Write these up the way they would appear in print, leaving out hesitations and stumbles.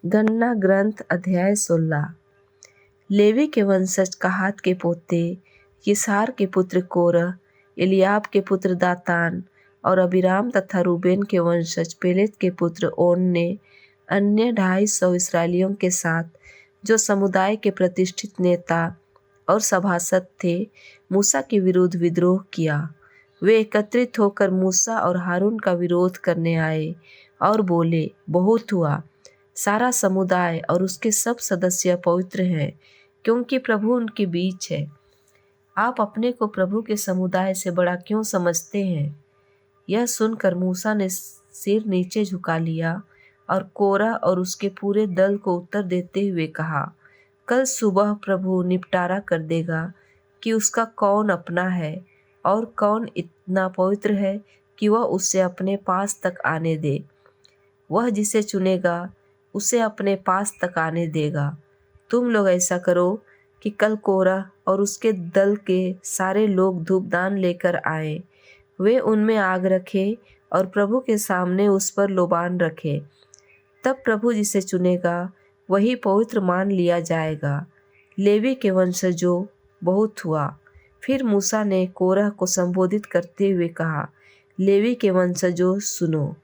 गणना ग्रंथ अध्याय 16। लेवी के वंशज कहात के पोते यिसार के पुत्र कोरह, एलियाब के पुत्र दातान और अबीराम तथा रूबेन के वंशज पेलेत के पुत्र ओन ने अन्य 250 इसराइलियों के साथ, जो समुदाय के प्रतिष्ठित नेता और सभासद थे, मूसा के विरुद्ध विद्रोह किया। वे एकत्रित होकर मूसा और हारून का विरोध करने आए और बोले, बहुत हुआ, सारा समुदाय और उसके सब सदस्य पवित्र हैं, क्योंकि प्रभु उनके बीच है। आप अपने को प्रभु के समुदाय से बड़ा क्यों समझते हैं? यह सुनकर मूसा ने सिर नीचे झुका लिया और कोरह और उसके पूरे दल को उत्तर देते हुए कहा, कल सुबह प्रभु निपटारा कर देगा कि उसका कौन अपना है और कौन इतना पवित्र है कि वह उसे अपने पास तक आने दे। वह जिसे चुनेगा उसे अपने पास तक आने देगा। तुम लोग ऐसा करो कि कल कोरह और उसके दल के सारे लोग धूपदान लेकर आए। वे उनमें आग रखे और प्रभु के सामने उस पर लोबान रखे। तब प्रभु जिसे चुनेगा वही पवित्र मान लिया जाएगा। लेवी के वंशजों, बहुत हुआ। फिर मूसा ने कोरह को संबोधित करते हुए कहा, लेवी के वंशजों सुनो,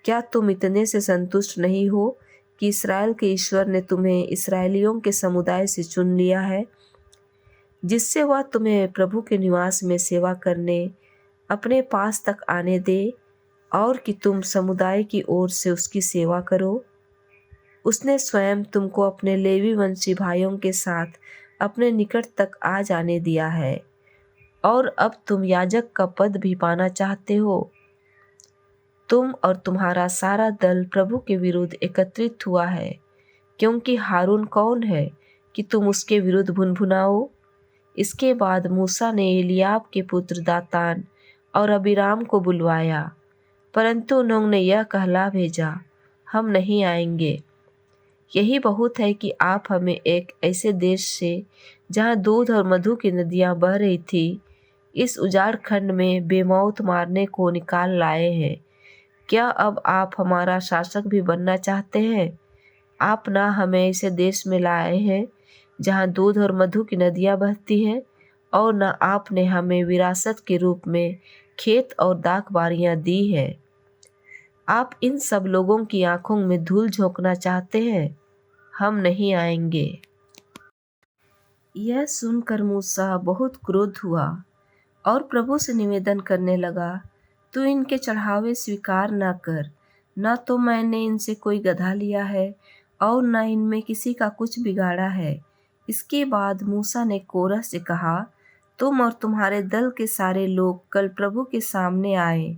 क्या तुम इतने से संतुष्ट नहीं हो कि इस्राएल के ईश्वर ने तुम्हें इसराइलियों के समुदाय से चुन लिया है, जिससे वह तुम्हें प्रभु के निवास में सेवा करने अपने पास तक आने दे और कि तुम समुदाय की ओर से उसकी सेवा करो। उसने स्वयं तुमको अपने लेवी वंशी भाइयों के साथ अपने निकट तक आ जाने दिया है और अब तुम याजक का पद भी पाना चाहते हो। तुम और तुम्हारा सारा दल प्रभु के विरुद्ध एकत्रित हुआ है, क्योंकि हारून कौन है कि तुम उसके विरुद्ध भुनभुनाओ। इसके बाद मूसा ने एलियाब के पुत्र दातान और अबीराम को बुलवाया, परंतु उन्होंने यह कहला भेजा, हम नहीं आएंगे। यही बहुत है कि आप हमें एक ऐसे देश से, जहाँ दूध और मधु की नदियाँ बह रही थी, इस उजाड़ खंड में बेमौत मारने को निकाल लाए हैं। क्या अब आप हमारा शासक भी बनना चाहते हैं? आप ना हमें ऐसे देश में लाए हैं जहाँ दूध और मधु की नदियाँ बहती हैं, और न आपने हमें विरासत के रूप में खेत और दाख बारियाँ दी है। आप इन सब लोगों की आंखों में धूल झोंकना चाहते हैं। हम नहीं आएंगे। यह सुनकर मूसा बहुत क्रोध हुआ और प्रभु से निवेदन करने लगा, तू इनके चढ़ावे स्वीकार न कर। न तो मैंने इनसे कोई गधा लिया है और न इनमें किसी का कुछ बिगाड़ा है। इसके बाद मूसा ने कोरह से कहा, तुम और तुम्हारे दल के सारे लोग कल प्रभु के सामने आए।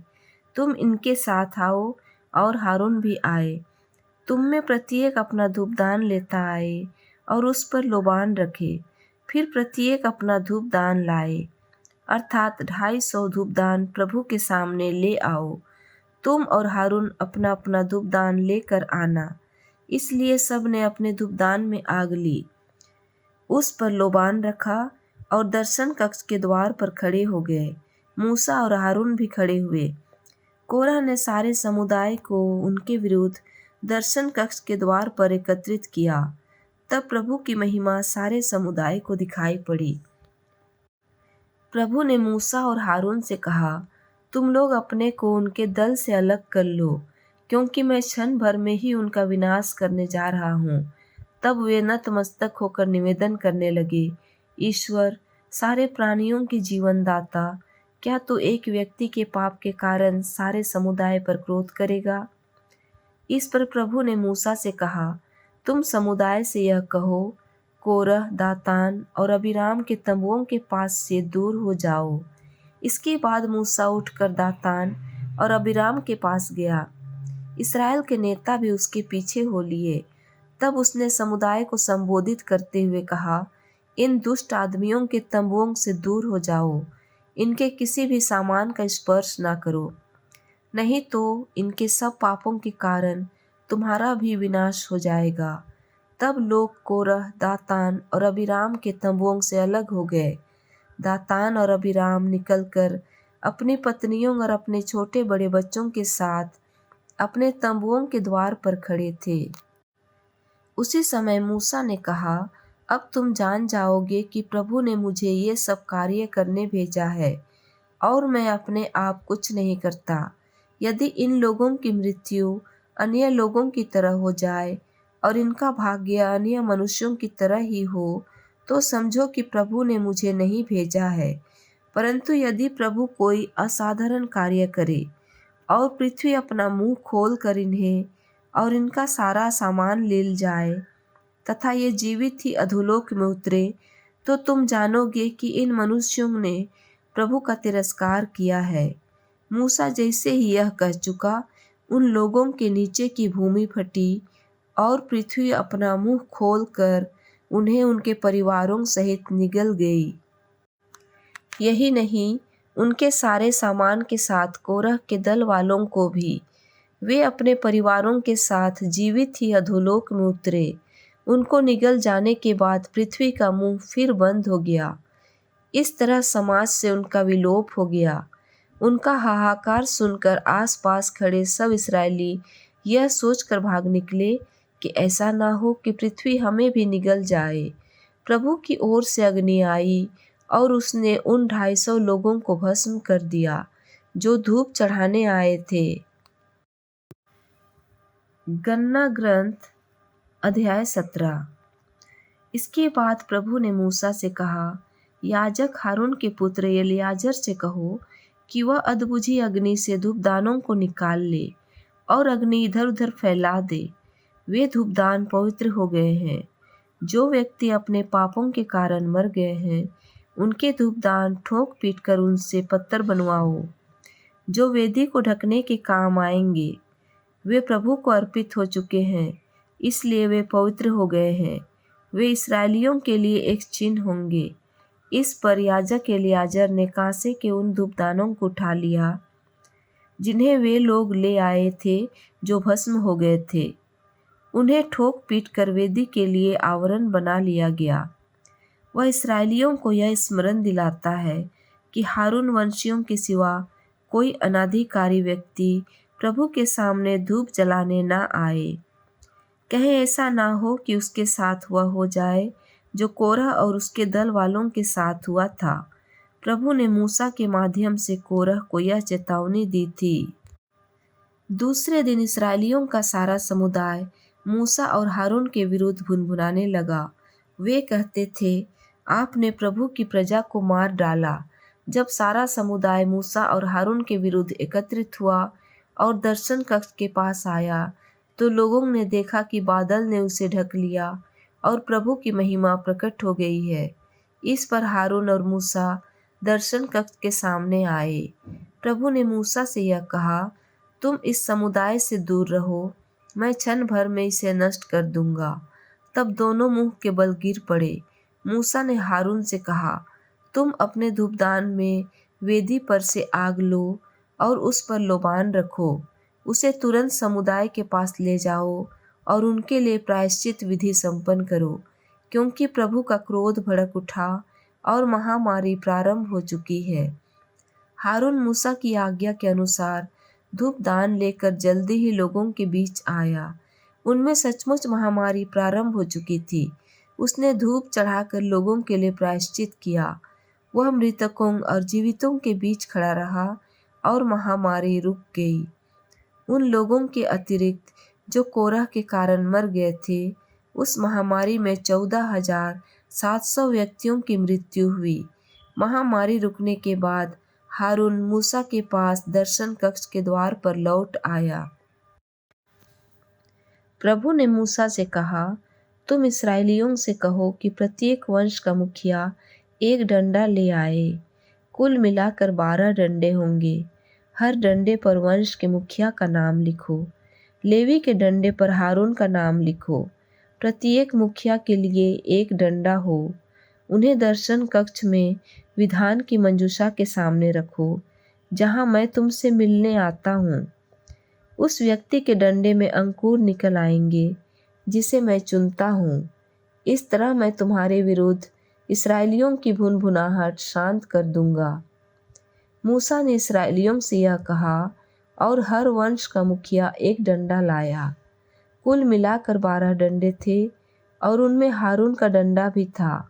तुम इनके साथ आओ और हारून भी आए। तुम में प्रत्येक अपना धूपदान लेता आए और उस पर लोबान रखे। फिर प्रत्येक अपना धूपदान लाए, अर्थात 250 धूपदान प्रभु के सामने ले आओ। तुम और हारून अपना अपना धूपदान लेकर आना। इसलिए सब ने अपने धूपदान में आग ली, उस पर लोबान रखा और दर्शन कक्ष के द्वार पर खड़े हो गए। मूसा और हारून भी खड़े हुए। कोरह ने सारे समुदाय को उनके विरुद्ध दर्शन कक्ष के द्वार पर एकत्रित किया। तब प्रभु की महिमा सारे समुदाय को दिखाई पड़ी। प्रभु ने मूसा और हारून से कहा, तुम लोग अपने को उनके दल से अलग कर लो, क्योंकि मैं क्षण भर में ही उनका विनाश करने जा रहा हूँ। तब वे नतमस्तक होकर निवेदन करने लगे, ईश्वर, सारे प्राणियों के जीवनदाता, क्या तू एक व्यक्ति के पाप के कारण सारे समुदाय पर क्रोध करेगा? इस पर प्रभु ने मूसा से कहा, तुम समुदाय से यह कहो, कोरह, दातान और अबीराम के तंबुओं के पास से दूर हो जाओ। इसके बाद मूसा उठकर दातान और अबीराम के पास गया। इस्राएल के नेता भी उसके पीछे हो लिए। तब उसने समुदाय को संबोधित करते हुए कहा, इन दुष्ट आदमियों के तंबुओं से दूर हो जाओ। इनके किसी भी सामान का स्पर्श ना करो, नहीं तो इनके सब पापों के कारण तुम्हारा भी विनाश हो जाएगा। तब लोग कोरह, दातान और अबीराम के तंबुओं से अलग हो गए। दातान और अबीराम निकलकर अपनी पत्नियों और अपने छोटे बड़े बच्चों के साथ अपने तंबुओं के द्वार पर खड़े थे। उसी समय मूसा ने कहा, अब तुम जान जाओगे कि प्रभु ने मुझे ये सब कार्य करने भेजा है और मैं अपने आप कुछ नहीं करता। यदि इन लोगों की मृत्यु अन्य लोगों की तरह हो जाए और इनका भाग्य अन्य मनुष्यों की तरह ही हो, तो समझो कि प्रभु ने मुझे नहीं भेजा है। परंतु यदि प्रभु कोई असाधारण कार्य करे और पृथ्वी अपना मुंह खोल कर इन्हें और इनका सारा सामान ले जाए तथा ये जीवित ही अधोलोक में उतरे, तो तुम जानोगे कि इन मनुष्यों ने प्रभु का तिरस्कार किया है। मूसा जैसे ही यह कह चुका, उन लोगों के नीचे की भूमि फटी और पृथ्वी अपना मुंह खोलकर उन्हें उनके परिवारों सहित निगल गई। यही नहीं, उनके सारे सामान के साथ कोरह के दल वालों को भी। वे अपने परिवारों के साथ जीवित ही अधोलोक में उतरे। उनको निगल जाने के बाद पृथ्वी का मुंह फिर बंद हो गया। इस तरह समाज से उनका विलोप हो गया। उनका हाहाकार सुनकर आसपास खड़े सब इस्राएली यह सोचकर भाग निकले कि ऐसा ना हो कि पृथ्वी हमें भी निगल जाए। प्रभु की ओर से अग्नि आई और उसने उन 250 लोगों को भस्म कर दिया जो धूप चढ़ाने आए थे। गन्ना ग्रंथ अध्याय 17। इसके बाद प्रभु ने मूसा से कहा, याजक हारून के पुत्र एलियाजर से कहो कि वह अधबुझी अग्नि से धूपदानों को निकाल ले और अग्नि इधर उधर फैला दे। वे धूपदान पवित्र हो गए हैं। जो व्यक्ति अपने पापों के कारण मर गए हैं, उनके धूपदान ठोक पीट कर उनसे पत्थर बनवाओ, जो वेदी को ढकने के काम आएंगे। वे प्रभु को अर्पित हो चुके हैं, इसलिए वे पवित्र हो गए हैं। वे इस्राएलियों के लिए एक चिन्ह होंगे। इस पर याजक एलियाजर ने कांसे के उन धूपदानों को उठा लिया जिन्हें वे लोग ले आए थे जो भस्म हो गए थे। उन्हें ठोक पीट कर वेदी के लिए आवरण बना लिया गया। वह इस्राएलियों को यह स्मरण दिलाता है कि हारून वंशियों के सिवा कोई अनाधिकारी व्यक्ति प्रभु के सामने धूप जलाने न आए। कहीं ऐसा ना हो कि उसके साथ वह हो जाए जो कोरह और उसके दल वालों के साथ हुआ था। प्रभु ने मूसा के माध्यम से कोरह को यह चेतावनी दी थी। दूसरे दिन इस्राएलियों का सारा समुदाय मूसा और हारून के विरुद्ध भुनभुनाने लगा। वे कहते थे, आपने प्रभु की प्रजा को मार डाला। जब सारा समुदाय मूसा और हारून के विरुद्ध एकत्रित हुआ और दर्शन कक्ष के पास आया, तो लोगों ने देखा कि बादल ने उसे ढक लिया और प्रभु की महिमा प्रकट हो गई है। इस पर हारून और मूसा दर्शन कक्ष के सामने आए। प्रभु ने मूसा से यह कहा, तुम इस समुदाय से दूर रहो, मैं क्षण भर में इसे नष्ट कर दूंगा। तब दोनों मुंह के बल गिर पड़े। मूसा ने हारून से कहा, तुम अपने धूपदान में वेदी पर से आग लो और उस पर लोबान रखो। उसे तुरंत समुदाय के पास ले जाओ और उनके लिए प्रायश्चित विधि संपन्न करो, क्योंकि प्रभु का क्रोध भड़क उठा और महामारी प्रारंभ हो चुकी है। हारून मूसा की आज्ञा के अनुसार धूपदान लेकर जल्दी ही लोगों के बीच आया। उनमें सचमुच महामारी प्रारंभ हो चुकी थी। उसने धूप चढ़ाकर लोगों के लिए प्रायश्चित किया। वह मृतकों और जीवितों के बीच खड़ा रहा और महामारी रुक गई। उन लोगों के अतिरिक्त जो कोरह के कारण मर गए थे, उस महामारी में 14,700 व्यक्तियों की मृत्यु हुई। महामारी रुकने के बाद हारून मूसा के पास दर्शन कक्ष के द्वार पर लौट आया। प्रभु ने मूसा से कहा, तुम इस्राएलियों से कहो कि प्रत्येक वंश का मुखिया एक डंडा ले आए। कुल मिलाकर 12 डंडे होंगे। हर डंडे पर वंश के मुखिया का नाम लिखो। लेवी के डंडे पर हारून का नाम लिखो। प्रत्येक मुखिया के लिए एक डंडा हो। उन्हें दर्शन कक्ष में विधान की मंजूषा के सामने रखो, जहां मैं तुमसे मिलने आता हूँ। उस व्यक्ति के डंडे में अंकुर निकल आएंगे जिसे मैं चुनता हूँ। इस तरह मैं तुम्हारे विरुद्ध इस्राएलियों की भुनभुनाहट शांत कर दूंगा। मूसा ने इस्राएलियों से यह कहा और हर वंश का मुखिया एक डंडा लाया। कुल मिलाकर 12 डंडे थे और उनमें हारून का डंडा भी था।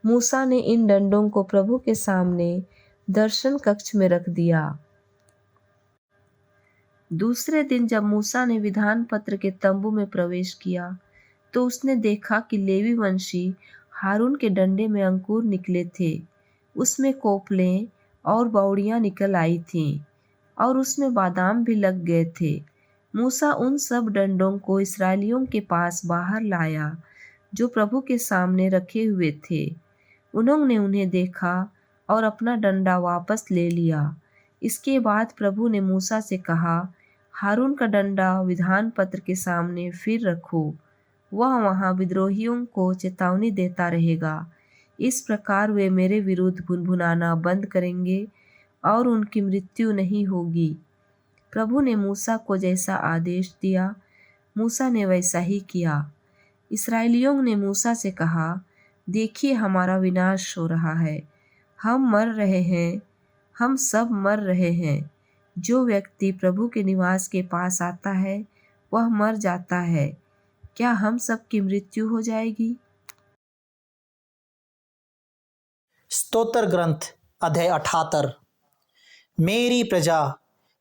मूसा ने इन डंडों को प्रभु के सामने दर्शन कक्ष में रख दिया। दूसरे दिन जब मूसा ने विधान पत्र के तंबू में प्रवेश किया तो उसने देखा कि लेवी वंशी हारून के डंडे में अंकुर निकले थे, उसमें कोपलें और बौड़ियां निकल आई थीं और उसमें बादाम भी लग गए थे। मूसा उन सब डंडों को इस्राएलियों के पास बाहर लाया जो प्रभु के सामने रखे हुए थे। उन्होंने उन्हें देखा और अपना डंडा वापस ले लिया। इसके बाद प्रभु ने मूसा से कहा, हारून का डंडा विधान पत्र के सामने फिर रखो, वह वहाँ विद्रोहियों को चेतावनी देता रहेगा। इस प्रकार वे मेरे विरुद्ध भुनभुनाना बंद करेंगे और उनकी मृत्यु नहीं होगी। प्रभु ने मूसा को जैसा आदेश दिया, मूसा ने वैसा ही किया। इस्राएलियों ने मूसा से कहा, देखिए हमारा विनाश हो रहा है, हम मर रहे हैं, हम सब मर रहे हैं। जो व्यक्ति प्रभु के निवास के पास आता है वह मर जाता है, क्या हम सब की मृत्यु हो जाएगी? स्तोत्र ग्रंथ अध्याय 78। मेरी प्रजा,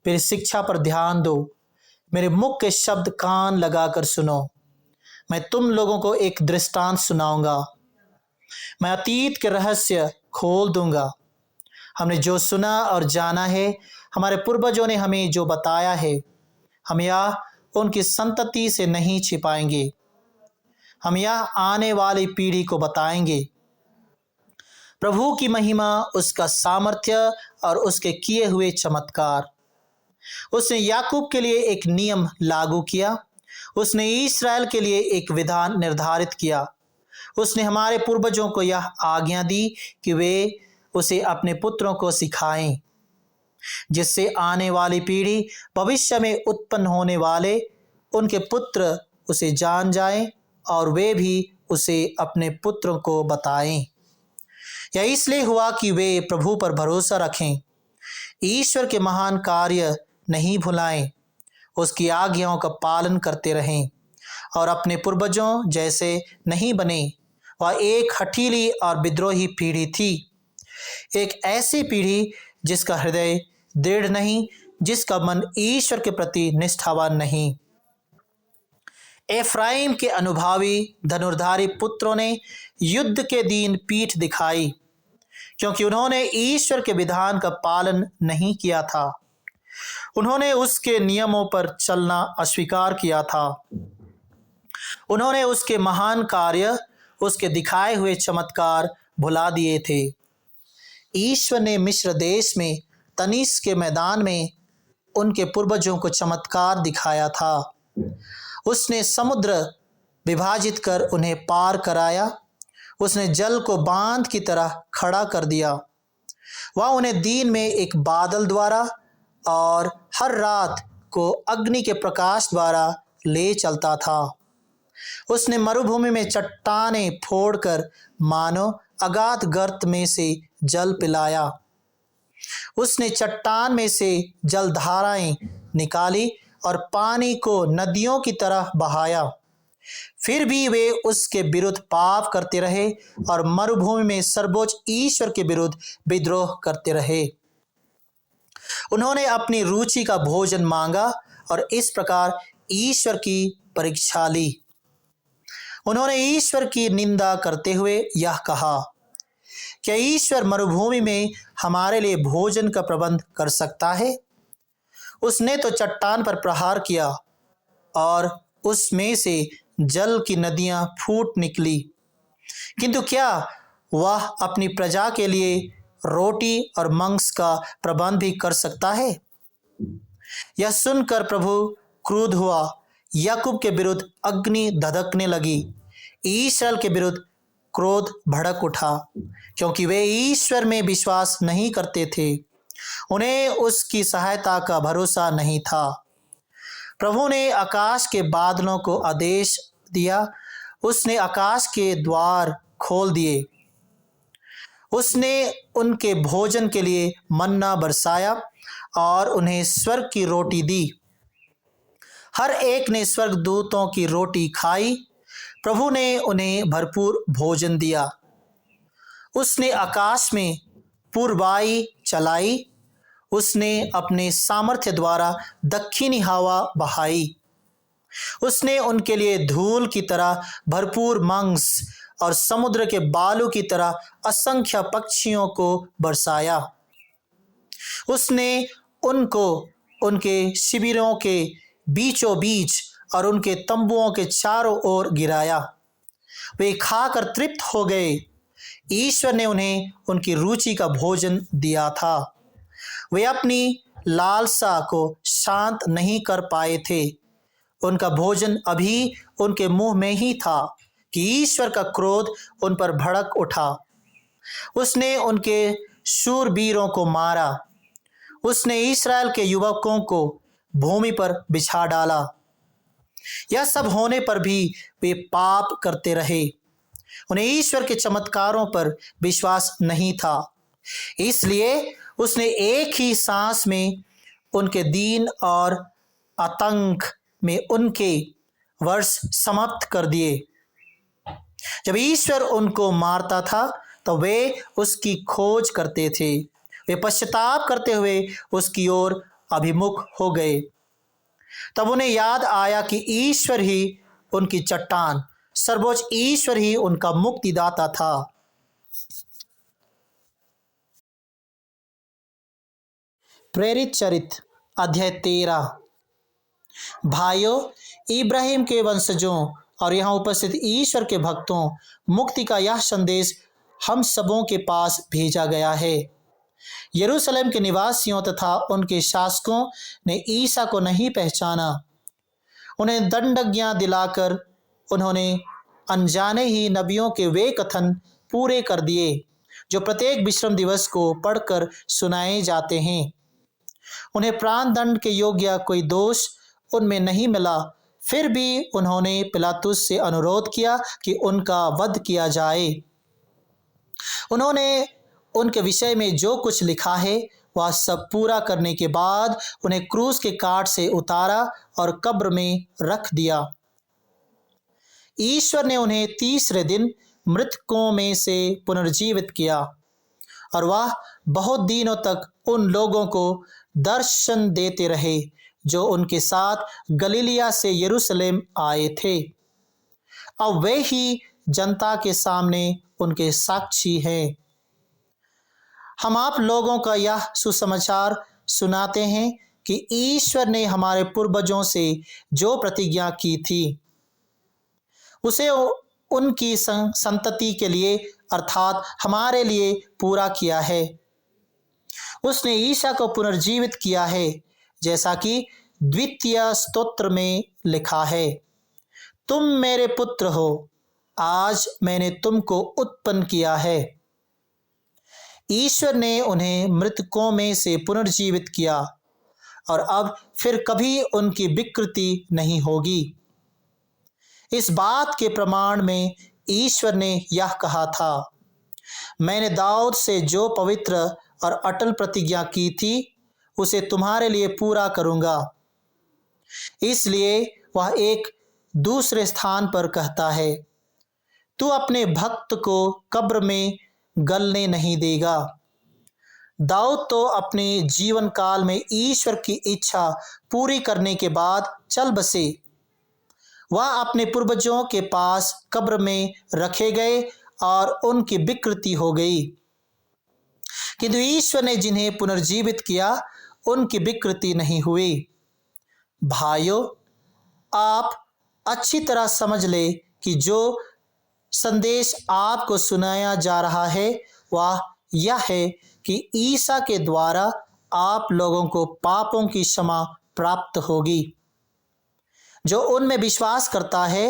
मेरी शिक्षा पर ध्यान दो, मेरे मुख के शब्द कान लगाकर सुनो। मैं तुम लोगों को एक दृष्टांत सुनाऊंगा, मैं अतीत के रहस्य खोल दूंगा। हमने जो सुना और जाना है, हमारे पूर्वजों ने हमें जो बताया है, हम यह उनकी संतति से नहीं छिपाएंगे। हम यह आने वाली पीढ़ी को बताएंगे। प्रभु की महिमा, उसका सामर्थ्य और उसके किए हुए चमत्कार। उसने याकूब के लिए एक नियम लागू किया, उसने इस्राएल के लिए एक विधान निर्धारित किया। उसने हमारे पूर्वजों को यह आज्ञा दी कि वे उसे अपने पुत्रों को सिखाएं, जिससे आने वाली पीढ़ी, भविष्य में उत्पन्न होने वाले उनके पुत्र उसे जान जाएं और वे भी उसे अपने पुत्रों को बताएं। यह इसलिए हुआ कि वे प्रभु पर भरोसा रखें, ईश्वर के महान कार्य नहीं भुलाएं, उसकी आज्ञाओं का पालन करते रहें और अपने पूर्वजों जैसे नहीं बने। वह एक हठीली और विद्रोही पीढ़ी थी, एक ऐसी पीढ़ी जिसका हृदय दृढ़ नहीं, जिसका मन ईश्वर के प्रति निष्ठावान नहीं। एफ्राइम के अनुभवी धनुर्धारी पुत्रों ने युद्ध के दिन पीठ दिखाई, क्योंकि उन्होंने ईश्वर के विधान का पालन नहीं किया था। उन्होंने उसके नियमों पर चलना अस्वीकार किया था। उन्होंने उसके महान कार्य, उसके दिखाए हुए चमत्कार भुला दिए थे। ईश्वर ने मिस्र देश में तनीस के मैदान में उनके पूर्वजों को चमत्कार दिखाया था। उसने समुद्र विभाजित कर उन्हें पार कराया। उसने जल को बांध की तरह खड़ा कर दिया। वह उन्हें दिन में एक बादल द्वारा और हर रात को अग्नि के प्रकाश द्वारा ले चलता था। उसने मरुभूमि में चट्टानें फोड़कर मानो अगाध गर्त में से जल पिलाया। उसने चट्टान में से जलधाराएं निकाली और पानी को नदियों की तरह बहाया। फिर भी वे उसके विरुद्ध पाप करते रहे और मरुभूमि में सर्वोच्च ईश्वर के विरुद्ध विद्रोह करते रहे। उन्होंने अपनी रुचि का भोजन मांगा और इस प्रकार ईश्वर की परीक्षा ली। उन्होंने ईश्वर की निंदा करते हुए यह कहा, क्या ईश्वर मरुभूमि में हमारे लिए भोजन का प्रबंध कर सकता है? उसने तो चट्टान पर प्रहार किया और उसमें से जल की नदियां फूट निकली, किंतु क्या वह अपनी प्रजा के लिए रोटी और मांस का प्रबंध भी कर सकता है? यह सुनकर प्रभु क्रुद्ध हुआ। याकूब के विरुद्ध अग्नि धधकने लगी, ईश्वर के विरुद्ध क्रोध भड़क उठा, क्योंकि वे ईश्वर में विश्वास नहीं करते थे। उन्हें उसकी सहायता का भरोसा नहीं था। प्रभु ने आकाश के बादलों को आदेश दिया, उसने आकाश के द्वार खोल दिए। उसने उनके भोजन के लिए मन्ना बरसाया और उन्हें स्वर्ग की रोटी दी। हर एक ने स्वर्गदूतों की रोटी खाई। प्रभु ने उन्हें भरपूर भोजन दिया। उसने आकाश में पूर्वाई चलाई। उसने अपने सामर्थ्य द्वारा दक्षिणी हवा बहाई। उसने उनके लिए धूल की तरह भरपूर मांस और समुद्र के बालू की तरह असंख्य पक्षियों को बरसाया। उसने उनको उनके शिविरों के बीचों बीच और उनके तंबुओं के चारों ओर गिराया। वे खाकर तृप्त हो गए। ईश्वर ने उन्हें उनकी रुचि का भोजन दिया था। वे अपनी लालसा को शांत नहीं कर पाए थे। उनका भोजन अभी उनके मुंह में ही था कि ईश्वर का क्रोध उन पर भड़क उठा। उसने उनके शूरवीरों को मारा। उसने इस्राएल के युवकों को भूमि पर बिछा डाला। यह सब होने पर भी वे पाप करते रहे। उन्हें ईश्वर के चमत्कारों पर विश्वास नहीं था। इसलिए उसने एक ही सांस में उनके दीन और आतंक में उनके वर्ष समाप्त कर दिए। जब ईश्वर उनको मारता था तो वे उसकी खोज करते थे। वे पश्चाताप करते हुए उसकी ओर अभिमुख हो गए। तब उन्हें याद आया कि ईश्वर ही उनकी चट्टान, सर्वोच्च ईश्वर ही उनका मुक्तिदाता था। प्रेरित चरित्र अध्याय 13। भाइयों, इब्राहिम के वंशजों और यहाँ उपस्थित ईश्वर के भक्तों, मुक्ति का यह संदेश हम सबों के पास भेजा गया है। यरूशलेम के निवासियों तथा उनके शासकों ने ईसा को नहीं पहचाना। उन्हें दंडाज्ञा दिलाकर उन्होंने अनजाने ही नबियों के वे कथन पूरे कर दिए जो प्रत्येक विश्राम दिवस को पढ़कर सुनाए जाते हैं। उन्हें प्राण दंड के योग्य कोई दोष उनमें नहीं मिला। फिर भी उन्होंने पिलातुस से अनुरोध किया कि उनका वध किया जाए। उन्होंने उनके विषय में जो कुछ लिखा है वह सब पूरा करने के बाद उन्हें क्रूस के काट से उतारा और कब्र में रख दिया। ईश्वर ने उन्हें तीसरे दिन मृतकों में से पुनर्जीवित किया और वह बहुत दिनों तक उन लोगों को दर्शन देते रहे जो उनके साथ गलीलिया से यरूशलेम आए थे। अब वे ही जनता के सामने उनके साक्षी हैं। हम आप लोगों का यह सुसमाचार सुनाते हैं कि ईश्वर ने हमारे पूर्वजों से जो प्रतिज्ञा की थी उसे उनकी संतति के लिए अर्थात हमारे लिए पूरा किया है। उसने ईसा को पुनर्जीवित किया है, जैसा कि द्वितीय स्तोत्र में लिखा है, तुम मेरे पुत्र हो, आज मैंने तुमको उत्पन्न किया है। ईश्वर ने उन्हें मृतकों में से पुनर्जीवित किया और अब फिर कभी उनकी विकृति नहीं होगी। इस बात के प्रमाण में ईश्वर ने यह कहा था, मैंने दाऊद से जो पवित्र और अटल प्रतिज्ञा की थी उसे तुम्हारे लिए पूरा करूंगा। इसलिए वह एक दूसरे स्थान पर कहता है, तू अपने भक्त को कब्र में गलने नहीं देगा। दाऊद तो अपने जीवन काल में ईश्वर की इच्छा पूरी करने के बाद चल बसे। वह अपने पूर्वजों के पास कब्र में रखे गए और उनकी विकृति हो गई, किंतु ईश्वर ने जिन्हें पुनर्जीवित किया उनकी विकृति नहीं हुई। भाइयों, आप अच्छी तरह समझ ले कि जो संदेश आपको सुनाया जा रहा है वह यह है कि ईसा के द्वारा आप लोगों को पापों की क्षमा प्राप्त होगी। जो उनमें विश्वास करता है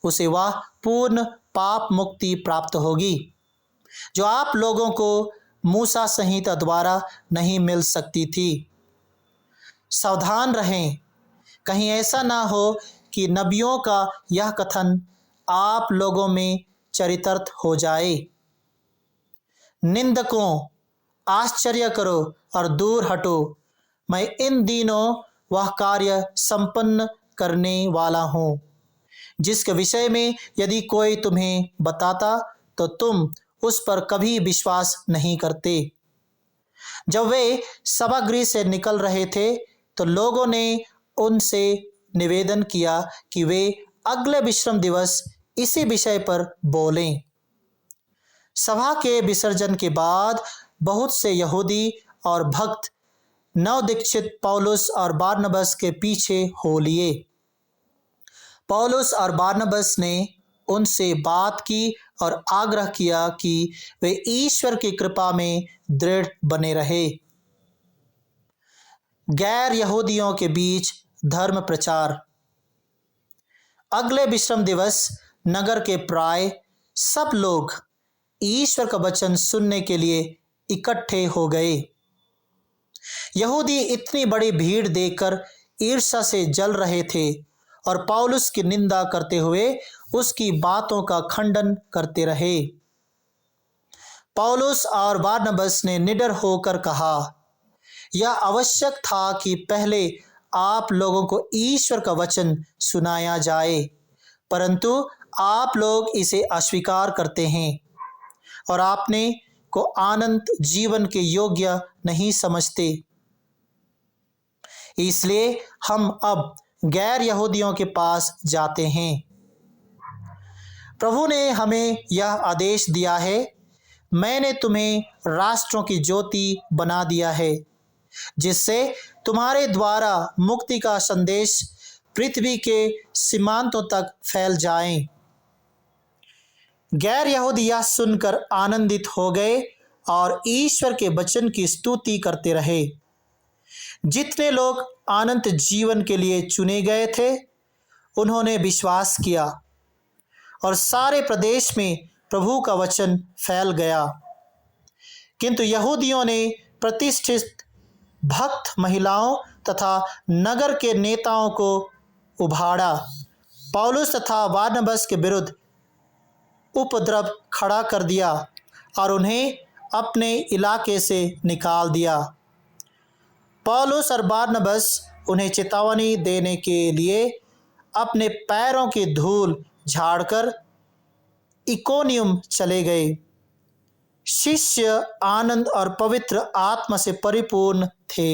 उसे वह पूर्ण पाप मुक्ति प्राप्त होगी, जो आप लोगों को मूसा संहिता द्वारा नहीं मिल सकती थी। सावधान रहें, कहीं ऐसा ना हो कि नबियों का यह कथन आप लोगों में चरितार्थ हो जाए। निंदकों, आश्चर्य करो और दूर हटो, मैं इन दिनों वह कार्य संपन्न करने वाला हूँ, जिसके विषय में यदि कोई तुम्हें बताता तो तुम उस पर कभी विश्वास नहीं करते। जब वे सभागृह से निकल रहे थे तो लोगों ने उनसे निवेदन किया कि वे अगले विश्राम दिवस इसी विषय पर बोलें। सभा के विसर्जन के बाद बहुत से यहूदी और भक्त नवदीक्षित पौलुस और बारनबास के पीछे हो लिए। पौलुस और बारनबास ने उनसे बात की और आग्रह किया कि वे ईश्वर की कृपा में दृढ़ बने रहे। गैर यहूदियों के बीच धर्म प्रचार। अगले विश्राम दिवस नगर के प्राय सब लोग ईश्वर का वचन सुनने के लिए इकट्ठे हो गए। यहूदी इतनी बड़ी भीड़ देखकर ईर्ष्या से जल रहे थे और पौलुस की निंदा करते हुए उसकी बातों का खंडन करते रहे। पौलुस और बारनबास ने निडर होकर कहा, यह आवश्यक था कि पहले आप लोगों को ईश्वर का वचन सुनाया जाए, परंतु आप लोग इसे अस्वीकार करते हैं और आपने को आनंद जीवन के योग्य नहीं समझते। इसलिए हम अब गैर यहूदियों के पास जाते हैं। प्रभु ने हमें यह आदेश दिया है, मैंने तुम्हें राष्ट्रों की ज्योति बना दिया है, जिससे तुम्हारे द्वारा मुक्ति का संदेश पृथ्वी के सीमांतों तक फैल जाए। गैर यहूदी यह सुनकर आनंदित हो गए और ईश्वर के वचन की स्तुति करते रहे। जितने लोग अनंत जीवन के लिए चुने गए थे उन्होंने विश्वास किया और सारे प्रदेश में प्रभु का वचन फैल गया। किंतु यहूदियों ने प्रतिष्ठित भक्त महिलाओं तथा नगर के नेताओं को उभाड़ा, पौलुस तथा बारनबास के विरुद्ध उपद्रव खड़ा कर दिया और उन्हें अपने इलाके से निकाल दिया। पौलुस और बारनबास उन्हें चेतावनी देने के लिए अपने पैरों की धूल झाड़कर इकोनियम चले गए। शिष्य आनंद और पवित्र आत्मा से परिपूर्ण थे।